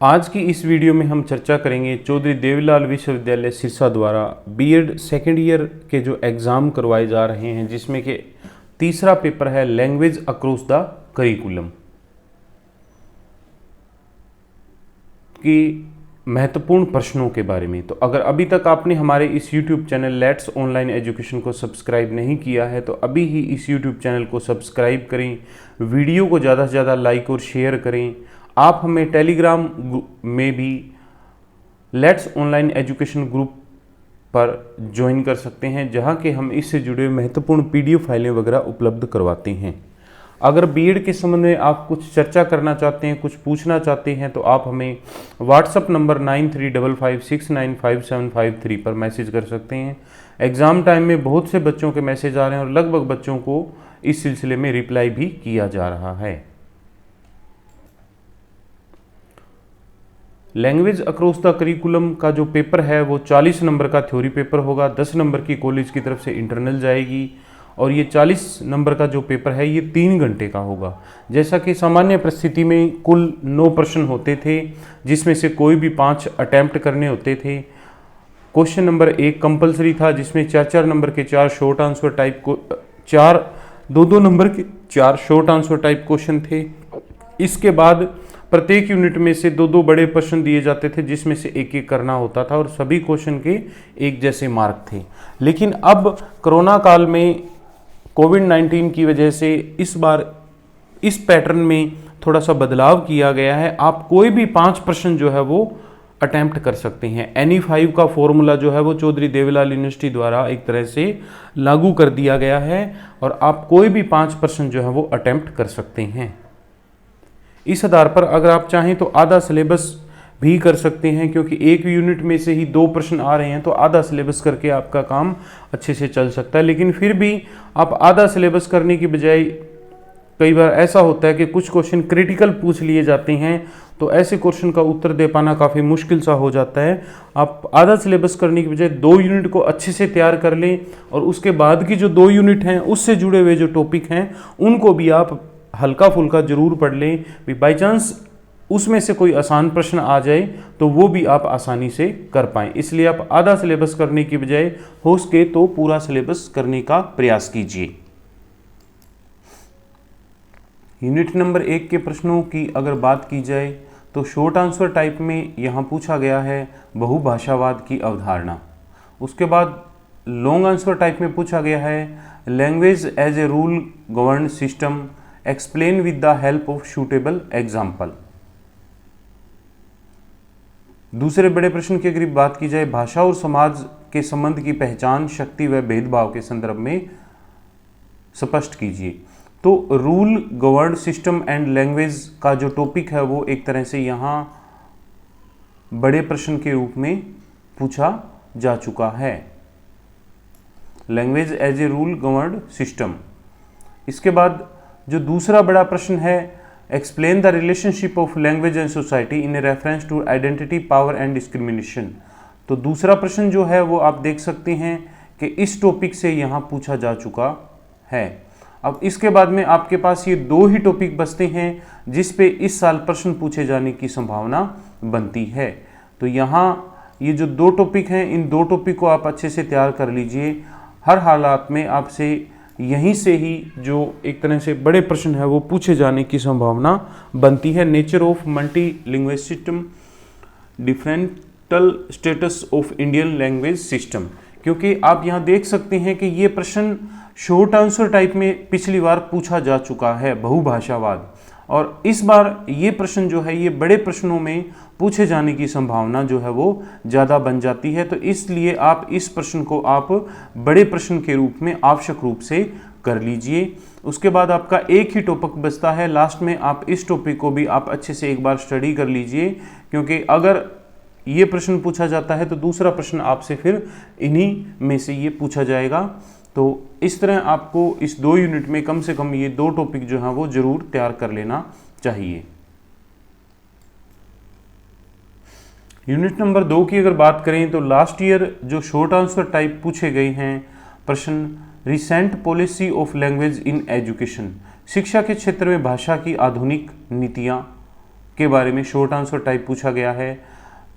आज की इस वीडियो में हम चर्चा करेंगे चौधरी देवीलाल विश्वविद्यालय सिरसा द्वारा बीएड सेकेंड ईयर के जो एग्ज़ाम करवाए जा रहे हैं, जिसमें कि तीसरा पेपर है लैंग्वेज अक्रॉस द करिकुलम की महत्वपूर्ण प्रश्नों के बारे में। तो अगर अभी तक आपने हमारे इस YouTube channel let's online education को सब्सक्राइब नहीं किया है तो अभी ही इस YouTube चैनल को सब्सक्राइब करें, वीडियो को ज़्यादा से ज़्यादा लाइक और शेयर करें। आप हमें टेलीग्राम में भी लेट्स ऑनलाइन एजुकेशन ग्रुप पर ज्वाइन कर सकते हैं, जहां के हम इससे जुड़े महत्वपूर्ण PDF फाइलें वगैरह उपलब्ध करवाते हैं। अगर बीएड के संबंध में आप कुछ चर्चा करना चाहते हैं, कुछ पूछना चाहते हैं, तो आप हमें व्हाट्सएप नंबर 9355695753 पर मैसेज कर सकते हैं। एग्ज़ाम टाइम में बहुत से बच्चों के मैसेज आ रहे हैं और लगभग बच्चों को इस सिलसिले में रिप्लाई भी किया जा रहा है। लैंग्वेज अक्रॉस द करिकुलम का जो पेपर है वो 40 नंबर का थ्योरी पेपर होगा, 10 नंबर की कॉलेज की तरफ से इंटरनल जाएगी और ये 40 नंबर का जो पेपर है ये 3 घंटे का होगा। जैसा कि सामान्य परिस्थिति में कुल 9 प्रश्न होते थे, जिसमें से कोई भी 5 अटैम्प्ट करने होते थे। क्वेश्चन नंबर 1 कंपलसरी था, जिसमें 4-4 नंबर के 4 शॉर्ट आंसर टाइप को 2-2 नंबर के 4 शॉर्ट आंसर टाइप क्वेश्चन थे। इसके बाद प्रत्येक यूनिट में से 2-2 बड़े प्रश्न दिए जाते थे, जिसमें से एक करना होता था और सभी क्वेश्चन के एक जैसे मार्क थे। लेकिन अब कोरोना काल में कोविड-19 की वजह से इस बार इस पैटर्न में थोड़ा सा बदलाव किया गया है। आप कोई भी 5 प्रश्न जो है वो अटैम्प्ट कर सकते हैं। NE5 का फॉर्मूला जो है वो चौधरी देवीलाल यूनिवर्सिटी द्वारा एक तरह से लागू कर दिया गया है और आप कोई भी 5 प्रश्न जो है वो अटैम्प्ट कर सकते हैं। इस आधार पर अगर आप चाहें तो आधा सिलेबस भी कर सकते हैं, क्योंकि एक यूनिट में से ही 2 प्रश्न आ रहे हैं तो आधा सिलेबस करके आपका काम अच्छे से चल सकता है। लेकिन फिर भी आप आधा सिलेबस करने की बजाय कई बार ऐसा होता है कि कुछ क्वेश्चन क्रिटिकल पूछ लिए जाते हैं, तो ऐसे क्वेश्चन का उत्तर दे पाना काफ़ी मुश्किल सा हो जाता है। आप आधा सिलेबस करने की बजाय 2 यूनिट को अच्छे से तैयार कर लें और उसके बाद की जो 2 यूनिट हैं उससे जुड़े हुए जो टॉपिक हैं उनको भी आप हल्का फुल्का जरूर पढ़ लें। भी बाई चांस उसमें से कोई आसान प्रश्न आ जाए तो वो भी आप आसानी से कर पाएँ। इसलिए आप आधा सिलेबस करने की बजाय हो सके तो पूरा सिलेबस करने का प्रयास कीजिए। यूनिट नंबर 1 के प्रश्नों की अगर बात की जाए तो शॉर्ट आंसर टाइप में यहाँ पूछा गया है बहुभाषावाद की अवधारणा। उसके बाद लॉन्ग आंसर टाइप में पूछा गया है language as a rule govern system, explain with the help of suitable example. दूसरे बड़े प्रश्न की अगर बात की जाए भाषा और समाज के संबंध की पहचान, शक्ति व भेदभाव के संदर्भ में स्पष्ट कीजिए। तो rule govern system and language का जो टॉपिक है वो एक तरह से यहाँ बड़े प्रश्न के रूप में पूछा जा चुका है, language as a rule govern system. इसके बाद जो दूसरा बड़ा प्रश्न है explain the relationship of language and society in reference to identity, power and discrimination. तो दूसरा प्रश्न जो है वो आप देख सकते हैं कि इस टॉपिक से यहाँ पूछा जा चुका है। अब इसके बाद में आपके पास ये 2 ही टॉपिक बचते हैं जिस पे इस साल प्रश्न पूछे जाने की संभावना बनती है। तो यहाँ ये जो 2 टॉपिक हैं, इन 2 टॉपिक को आप अच्छे से तैयार कर लीजिए। हर हालात में आपसे यहीं से ही जो एक तरह से बड़े प्रश्न है वो पूछे जाने की संभावना बनती है। Nature of multi language system, differential status of Indian language system, क्योंकि आप यहाँ देख सकते हैं कि ये प्रश्न शॉर्ट आंसर टाइप में पिछली बार पूछा जा चुका है बहुभाषावाद, और इस बार ये प्रश्न जो है ये बड़े प्रश्नों में पूछे जाने की संभावना जो है वो ज़्यादा बन जाती है। तो इसलिए आप इस प्रश्न को आप बड़े प्रश्न के रूप में आवश्यक रूप से कर लीजिए। उसके बाद आपका एक ही टॉपिक बचता है, लास्ट में आप इस टॉपिक को भी आप अच्छे से एक बार स्टडी कर लीजिए, क्योंकि अगर ये प्रश्न पूछा जाता है तो दूसरा प्रश्न आपसे फिर इन्हीं में से ये पूछा जाएगा। तो इस तरह आपको इस 2 यूनिट में कम से कम ये 2 टॉपिक जो हैं वो जरूर तैयार कर लेना चाहिए। यूनिट नंबर 2 की अगर बात करें तो लास्ट ईयर जो शॉर्ट आंसर टाइप पूछे गए हैं प्रश्न, recent policy of language in education, शिक्षा के क्षेत्र में भाषा की आधुनिक नीतियाँ के बारे में शॉर्ट आंसर टाइप पूछा गया है।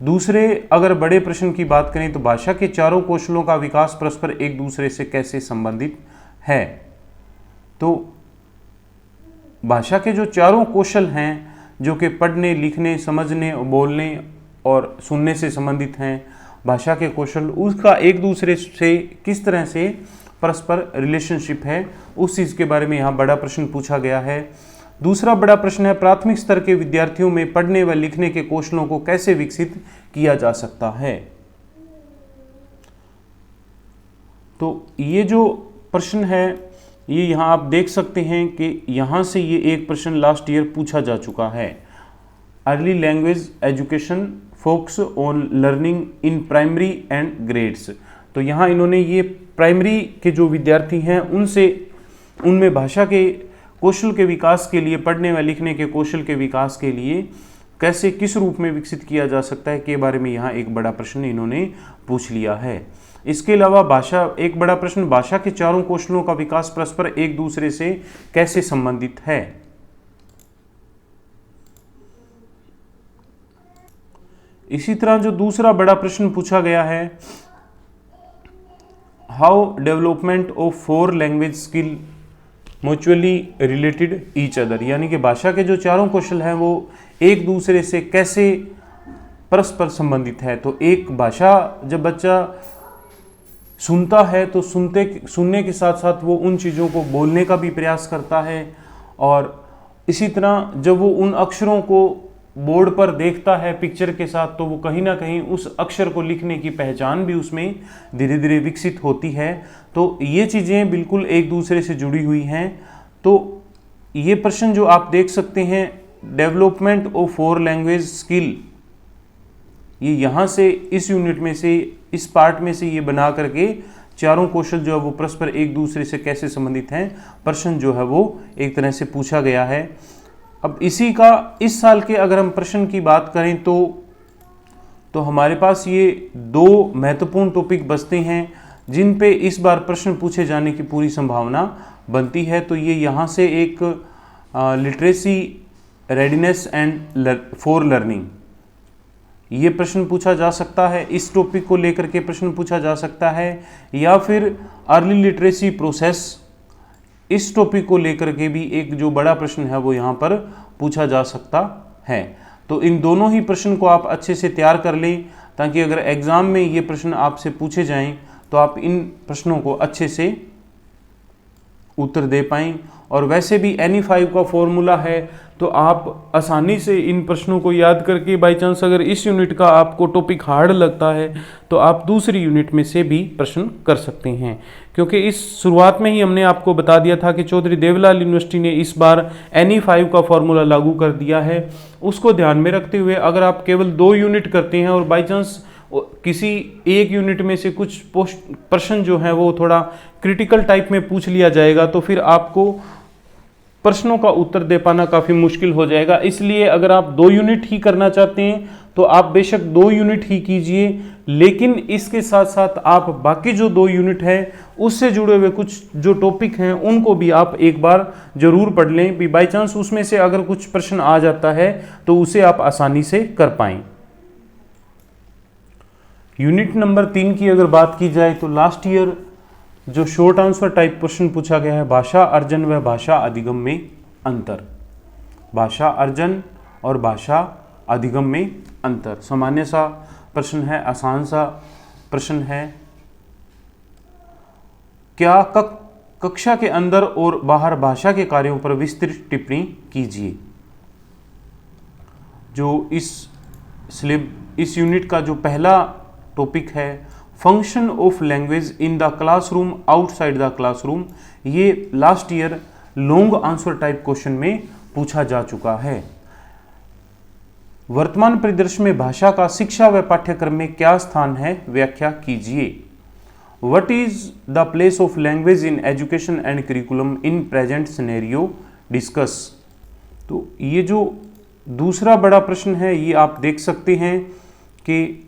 दूसरे अगर बड़े प्रश्न की बात करें तो भाषा के चारों कौशलों का विकास परस्पर एक दूसरे से कैसे संबंधित है। तो भाषा के जो चारों कौशल हैं जो कि पढ़ने, लिखने, समझने, बोलने और सुनने से संबंधित हैं, भाषा के कौशल, उसका एक दूसरे से किस तरह से परस्पर रिलेशनशिप है, उस चीज़ के बारे में यहाँ बड़ा प्रश्न पूछा गया है। दूसरा बड़ा प्रश्न है प्राथमिक स्तर के विद्यार्थियों में पढ़ने व लिखने के कौशलों को कैसे विकसित किया जा सकता है। तो ये जो प्रश्न है ये यहाँ आप देख सकते हैं कि यहाँ से ये एक प्रश्न लास्ट ईयर पूछा जा चुका है। Early language education focus on learning in primary and grades. तो यहाँ इन्होंने ये प्राइमरी के जो विद्यार्थी हैं उनमें भाषा के कौशल के विकास के लिए, पढ़ने व लिखने के कौशल के विकास के लिए कैसे, किस रूप में विकसित किया जा सकता है के बारे में यहाँ एक बड़ा प्रश्न इन्होंने पूछ लिया है। इसके अलावा एक बड़ा प्रश्न भाषा के चारों कौशलों का विकास परस्पर एक दूसरे से कैसे संबंधित है। इसी तरह जो दूसरा बड़ा प्रश्न पूछा गया है, how development of 4 language skill mutually related each other, यानी कि भाषा के जो चारों कौशल हैं वो एक दूसरे से कैसे परस्पर संबंधित है। तो एक भाषा जब बच्चा सुनता है तो सुनने के साथ साथ वो उन चीज़ों को बोलने का भी प्रयास करता है, और इसी तरह जब वो उन अक्षरों को बोर्ड पर देखता है पिक्चर के साथ तो वो कहीं ना कहीं उस अक्षर को लिखने की पहचान भी उसमें धीरे धीरे विकसित होती है। तो ये चीज़ें बिल्कुल एक दूसरे से जुड़ी हुई हैं। तो ये प्रश्न जो आप देख सकते हैं, डेवलपमेंट ऑफ 4 लैंग्वेज स्किल, ये यहाँ से इस यूनिट में से, इस पार्ट में से ये बना करके चारों कौशल जो है वो परस्पर एक दूसरे से कैसे संबंधित हैं, प्रश्न जो है वो एक तरह से पूछा गया है। अब इसी का इस साल के अगर हम प्रश्न की बात करें तो हमारे पास ये 2 महत्वपूर्ण टॉपिक बचते हैं जिन पे इस बार प्रश्न पूछे जाने की पूरी संभावना बनती है। तो ये यहाँ से एक literacy readiness and for learning, ये प्रश्न पूछा जा सकता है, इस टॉपिक को लेकर के प्रश्न पूछा जा सकता है, या फिर अर्ली लिटरेसी प्रोसेस, इस टॉपिक को लेकर के भी एक जो बड़ा प्रश्न है वो यहाँ पर पूछा जा सकता है। तो इन दोनों ही प्रश्न को आप अच्छे से तैयार कर लें ताकि अगर एग्ज़ाम में ये प्रश्न आपसे पूछे जाएं तो आप इन प्रश्नों को अच्छे से उत्तर दे पाएं। और वैसे भी NE5 का फॉर्मूला है तो आप आसानी से इन प्रश्नों को याद करके, बाई चांस अगर इस यूनिट का आपको टॉपिक हार्ड लगता है तो आप दूसरी यूनिट में से भी प्रश्न कर सकते हैं। क्योंकि इस शुरुआत में ही हमने आपको बता दिया था कि चौधरी देवलाल यूनिवर्सिटी ने इस बार NE5 का फॉर्मूला लागू कर दिया है। उसको ध्यान में रखते हुए अगर आप केवल 2 यूनिट करते हैं और बाई चांस किसी एक यूनिट में से कुछ प्रश्न जो है वो थोड़ा क्रिटिकल टाइप में पूछ लिया जाएगा तो फिर आपको प्रश्नों का उत्तर दे पाना काफ़ी मुश्किल हो जाएगा। इसलिए अगर आप 2 यूनिट ही करना चाहते हैं तो आप बेशक 2 यूनिट ही कीजिए, लेकिन इसके साथ साथ आप बाकी जो 2 यूनिट है उससे जुड़े हुए कुछ जो टॉपिक हैं उनको भी आप एक बार जरूर पढ़ लें भी, बाई चांस उसमें से अगर कुछ प्रश्न आ जाता है तो उसे आप आसानी से कर पाएं। यूनिट नंबर 3 की अगर बात की जाए तो लास्ट ईयर जो शॉर्ट आंसर टाइप प्रश्न पूछा गया है, भाषा अर्जन व भाषा अधिगम में अंतर। भाषा अर्जन और भाषा अधिगम में अंतर सामान्य सा प्रश्न है, आसान सा प्रश्न है। क्या कक्षा के अंदर और बाहर भाषा के कार्यों पर विस्तृत टिप्पणी कीजिए। जो इस यूनिट का जो पहला टॉपिक है, function of language in the classroom outside the classroom, ये last year long answer type question में पूछा जा चुका है। वर्तमान परिदृश्य में भाषा का शिक्षा व पाठ्यक्रम में क्या स्थान है, व्याख्या कीजिए। What is the place of language in education and curriculum in present scenario, discuss. तो ये जो दूसरा बड़ा प्रश्न है ये आप देख सकते हैं कि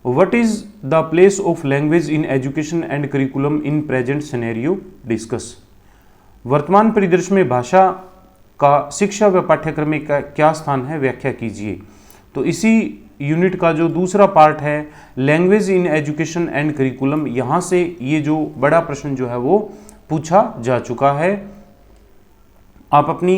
What is the place of language in education and curriculum in present scenario, discuss। वर्तमान परिदृश्य में भाषा का शिक्षा व पाठ्यक्रम में क्या स्थान है, व्याख्या कीजिए। तो इसी यूनिट का जो दूसरा पार्ट है language in education and curriculum, यहाँ से ये जो बड़ा प्रश्न जो है वो पूछा जा चुका है। आप अपनी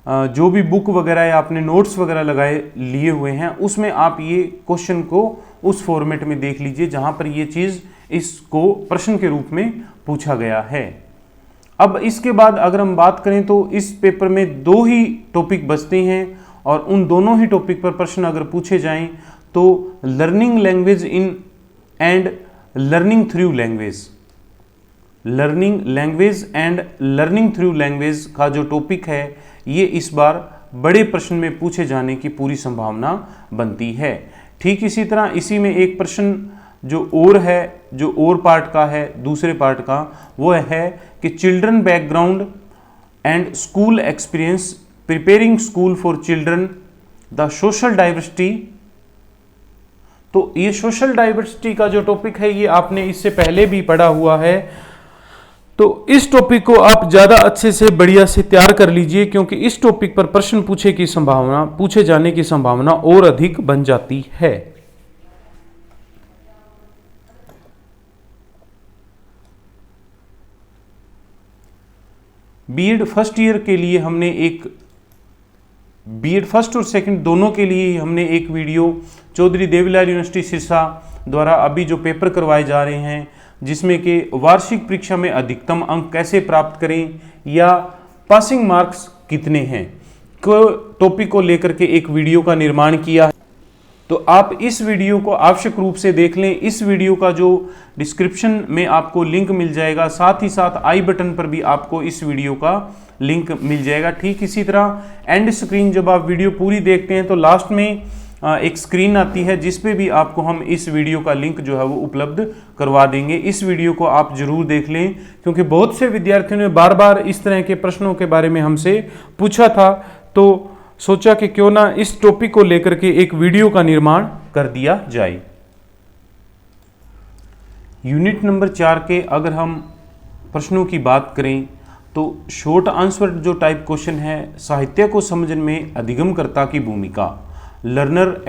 जो भी बुक वगैरह या अपने नोट्स वगैरह लगाए लिए हुए हैं उसमें आप ये क्वेश्चन को उस फॉर्मेट में देख लीजिए जहाँ पर ये चीज़ इसको प्रश्न के रूप में पूछा गया है। अब इसके बाद अगर हम बात करें तो इस पेपर में 2 ही टॉपिक बचते हैं और उन दोनों ही टॉपिक पर प्रश्न अगर पूछे जाएं तो learning language in and learning through language, learning language and learning through language का जो टॉपिक है ये इस बार बड़े प्रश्न में पूछे जाने की पूरी संभावना बनती है। ठीक इसी तरह इसी में एक प्रश्न जो और है, जो और पार्ट का है, दूसरे पार्ट का, वो है कि children background and school experience preparing school for children the social diversity. तो ये सोशल डाइवर्सिटी का जो टॉपिक है ये आपने इससे पहले भी पढ़ा हुआ है, तो इस टॉपिक को आप ज़्यादा अच्छे से बढ़िया से तैयार कर लीजिए क्योंकि इस टॉपिक पर प्रश्न पूछे जाने की संभावना और अधिक बन जाती है। बीएड फर्स्ट ईयर के लिए हमने बीएड फर्स्ट और सेकंड दोनों के लिए हमने एक वीडियो चौधरी देवीलाल यूनिवर्सिटी सिरसा द्वारा अभी जो पेपर करवाए जा रहे हैं जिसमें कि वार्षिक परीक्षा में अधिकतम अंक कैसे प्राप्त करें या पासिंग मार्क्स कितने हैं को टॉपिक को लेकर के एक वीडियो का निर्माण किया है। तो आप इस वीडियो को आवश्यक रूप से देख लें। इस वीडियो का जो डिस्क्रिप्शन में आपको लिंक मिल जाएगा, साथ ही साथ आई बटन पर भी आपको इस वीडियो का लिंक मिल जाएगा। ठीक इसी तरह एंड स्क्रीन जब आप वीडियो पूरी देखते हैं तो लास्ट में एक स्क्रीन आती है जिस पे भी आपको हम इस वीडियो का लिंक जो है वो उपलब्ध करवा देंगे। इस वीडियो को आप जरूर देख लें क्योंकि बहुत से विद्यार्थियों ने बार बार इस तरह के प्रश्नों के बारे में हमसे पूछा था, तो सोचा कि क्यों ना इस टॉपिक को लेकर के एक वीडियो का निर्माण कर दिया जाए। यूनिट नंबर 4 के अगर हम प्रश्नों की बात करें तो शॉर्ट आंसर जो टाइप क्वेश्चन है, साहित्य को समझने में अधिगमकर्ता की भूमिका, learner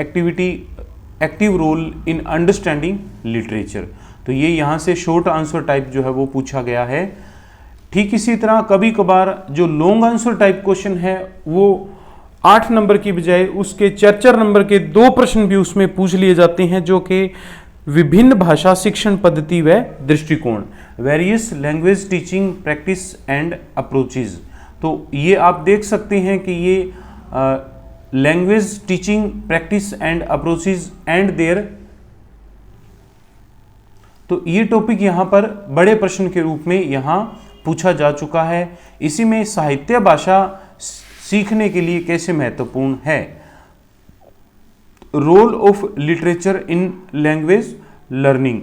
active role in understanding literature, तो ये यहाँ से शॉर्ट आंसर टाइप जो है वो पूछा गया है। ठीक इसी तरह कभी कभार जो लॉन्ग आंसर टाइप क्वेश्चन है वो 8 नंबर की बजाय उसके 4 नंबर के 2 प्रश्न भी उसमें पूछ लिए जाते हैं जो कि विभिन्न भाषा शिक्षण पद्धति व दृष्टिकोण, various language teaching practice and approaches. तो ये आप देख सकते हैं कि ये language teaching practice and approaches and there, तो ये टॉपिक यहाँ पर बड़े प्रश्न के रूप में यहाँ पूछा जा चुका है। इसी में साहित्य भाषा सीखने के लिए कैसे महत्वपूर्ण है, role of literature in language learning.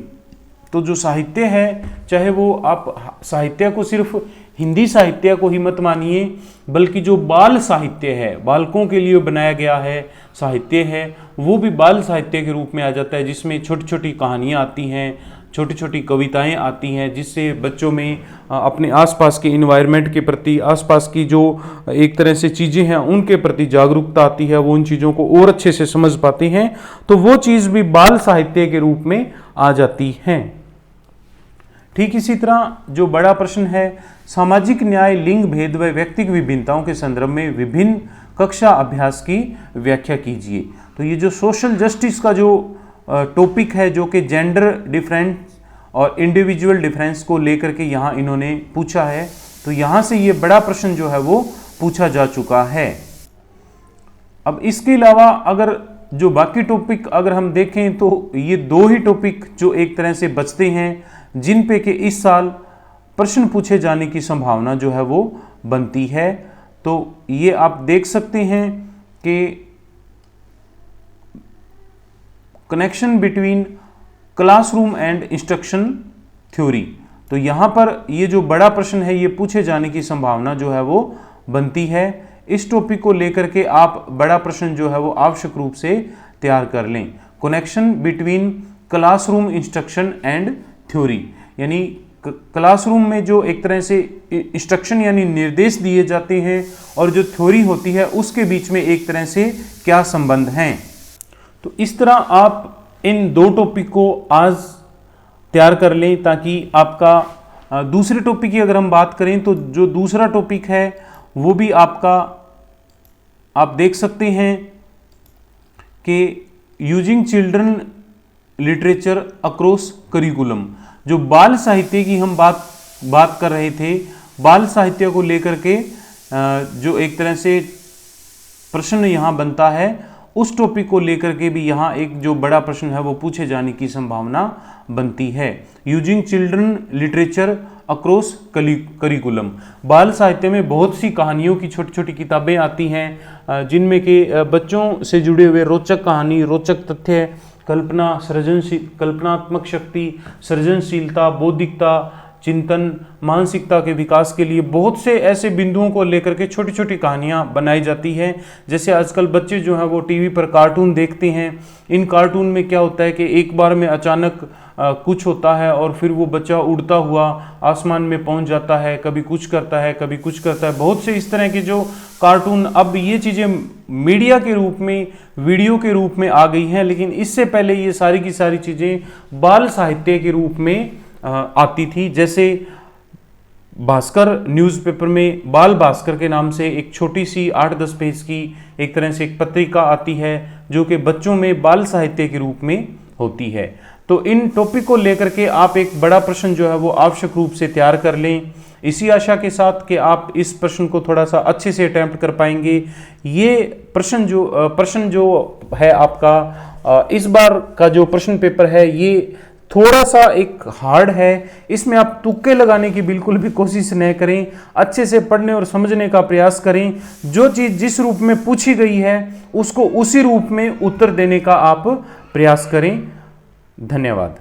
तो जो साहित्य है, चाहे वो आप साहित्य को सिर्फ हिंदी साहित्य को ही मत मानिए, बल्कि जो बाल साहित्य है, बालकों के लिए बनाया गया है साहित्य है, वो भी बाल साहित्य के रूप में आ जाता है, जिसमें छोटी छोटी कहानियाँ आती हैं, छोटी छोटी कविताएं आती हैं, जिससे बच्चों में अपने आसपास के इन्वायरमेंट के प्रति, आसपास की जो एक तरह से चीज़ें हैं उनके प्रति जागरूकता आती है, वो उन चीज़ों को और अच्छे से समझ पाते हैं, तो वो चीज़ भी बाल साहित्य के रूप में आ जाती हैं। ठीक इसी तरह जो बड़ा प्रश्न है, सामाजिक न्याय, लिंग भेद व व्यक्तिगत विभिन्नताओं के संदर्भ में विभिन्न कक्षा अभ्यास की व्याख्या कीजिए। तो ये जो सोशल जस्टिस का जो टॉपिक है, जो कि जेंडर डिफरेंस और इंडिविजुअल डिफरेंस को लेकर के यहाँ इन्होंने पूछा है, तो यहाँ से ये बड़ा प्रश्न जो है वो पूछा जा चुका है। अब इसके अलावा अगर जो बाकी टॉपिक अगर हम देखें तो ये 2 ही टॉपिक जो एक तरह से बचते हैं, जिन पे कि इस साल प्रश्न पूछे जाने की संभावना जो है वो बनती है। तो ये आप देख सकते हैं कि connection between classroom and instruction theory, तो यहाँ पर ये जो बड़ा प्रश्न है ये पूछे जाने की संभावना जो है वो बनती है। इस टॉपिक को लेकर के आप बड़ा प्रश्न जो है वो आवश्यक रूप से तैयार कर लें। Connection between classroom instruction and theory, यानी क्लासरूम में जो एक तरह से इंस्ट्रक्शन यानी निर्देश दिए जाते हैं और जो थ्योरी होती है उसके बीच में एक तरह से क्या संबंध हैं। तो इस तरह आप इन दो टॉपिक को आज तैयार कर लें ताकि आपका दूसरे टॉपिक की अगर हम बात करें तो जो दूसरा टॉपिक है वो भी आपका आप देख सकते हैं कि using children literature across curriculum, जो बाल साहित्य की हम बात कर रहे थे, बाल साहित्य को लेकर के जो एक तरह से प्रश्न यहाँ बनता है उस टॉपिक को लेकर के भी यहाँ एक जो बड़ा प्रश्न है वो पूछे जाने की संभावना बनती है। Using children literature across curriculum, बाल साहित्य में बहुत सी कहानियों की छोटी छोटी किताबें आती हैं जिनमें कि बच्चों से जुड़े हुए रोचक कहानी, रोचक तथ्य, कल्पना, कल्पनात्मक शक्ति, सृजनशीलता, बौद्धिकता, चिंतन, मानसिकता के विकास के लिए बहुत से ऐसे बिंदुओं को लेकर के छोटी छोटी कहानियाँ बनाई जाती हैं। जैसे आजकल बच्चे जो हैं वो टीवी पर कार्टून देखते हैं, इन कार्टून में क्या होता है कि एक बार में अचानक कुछ होता है और फिर वो बच्चा उड़ता हुआ आसमान में पहुंच जाता है, कभी कुछ करता है कभी कुछ करता है। बहुत से इस तरह के जो कार्टून, अब ये चीज़ें मीडिया के रूप में, वीडियो के रूप में आ गई हैं, लेकिन इससे पहले ये सारी की सारी चीज़ें बाल साहित्य के रूप में आती थी। जैसे भास्कर न्यूज़पेपर में बाल भास्कर के नाम से एक छोटी सी 8-10 पेज की एक तरह से एक पत्रिका आती है जो कि बच्चों में बाल साहित्य के रूप में होती है। तो इन टॉपिक को लेकर के आप एक बड़ा प्रश्न जो है वो आवश्यक रूप से तैयार कर लें, इसी आशा के साथ कि आप इस प्रश्न को थोड़ा सा अच्छे से अटेम्प्ट कर पाएंगे। ये प्रश्न जो है आपका इस बार का जो प्रश्न पेपर है ये थोड़ा सा एक हार्ड है, इसमें आप तुक्के लगाने की बिल्कुल भी कोशिश न करें, अच्छे से पढ़ने और समझने का प्रयास करें। जो चीज़ जिस रूप में पूछी गई है उसको उसी रूप में उत्तर देने का आप प्रयास करें। धन्यवाद।